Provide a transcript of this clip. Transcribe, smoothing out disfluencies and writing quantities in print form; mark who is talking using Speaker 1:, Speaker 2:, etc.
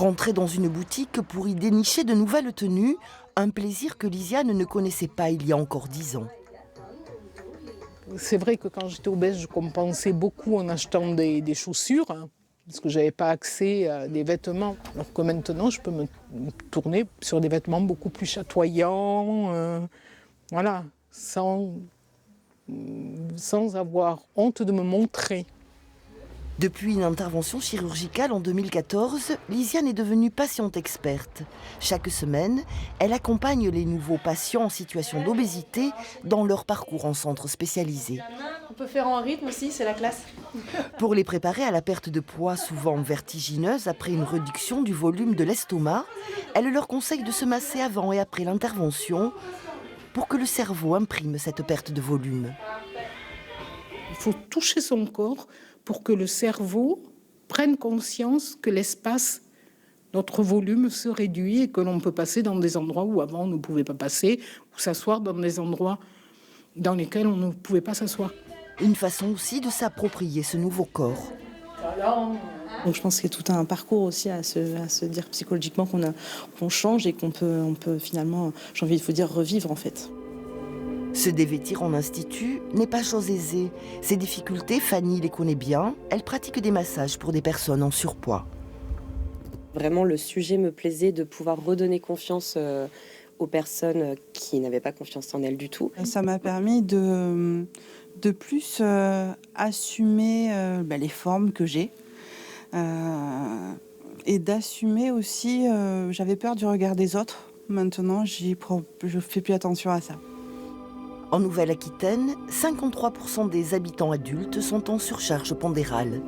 Speaker 1: Rentrer dans une boutique pour y dénicher de nouvelles tenues, un plaisir que Lisiane ne connaissait pas il y a encore 10 ans.
Speaker 2: C'est vrai que quand j'étais obèse, je compensais beaucoup en achetant des chaussures, hein, parce que je n'avais pas accès à des vêtements. Alors que maintenant, je peux me tourner sur des vêtements beaucoup plus chatoyants, voilà, sans avoir honte de me montrer.
Speaker 1: Depuis une intervention chirurgicale en 2014, Lisiane est devenue patiente experte. Chaque semaine, elle accompagne les nouveaux patients en situation d'obésité dans leur parcours en centre spécialisé.
Speaker 3: On peut faire en rythme aussi, c'est la classe.
Speaker 1: Pour les préparer à la perte de poids souvent vertigineuse après une réduction du volume de l'estomac, elle leur conseille de se masser avant et après l'intervention pour que le cerveau imprime cette perte de volume.
Speaker 2: Il faut toucher son corps pour que le cerveau prenne conscience que l'espace, notre volume se réduit et que l'on peut passer dans des endroits où avant on ne pouvait pas passer, ou s'asseoir dans des endroits dans lesquels on ne pouvait pas s'asseoir.
Speaker 1: Une façon aussi de s'approprier ce nouveau corps.
Speaker 4: Donc je pense qu'il y a tout un parcours aussi à se dire psychologiquement qu'on change et qu'on peut finalement, j'ai envie de dire, revivre en fait.
Speaker 1: Se dévêtir en institut n'est pas chose aisée. Ces difficultés, Fanny les connaît bien. Elle pratique des massages pour des personnes en surpoids.
Speaker 5: Vraiment, le sujet me plaisait de pouvoir redonner confiance aux personnes qui n'avaient pas confiance en elles du tout.
Speaker 6: Ça m'a permis de plus assumer les formes que j'ai et d'assumer aussi, j'avais peur du regard des autres. Maintenant, je fais plus attention à ça.
Speaker 1: En Nouvelle-Aquitaine, 53% des habitants adultes sont en surcharge pondérale.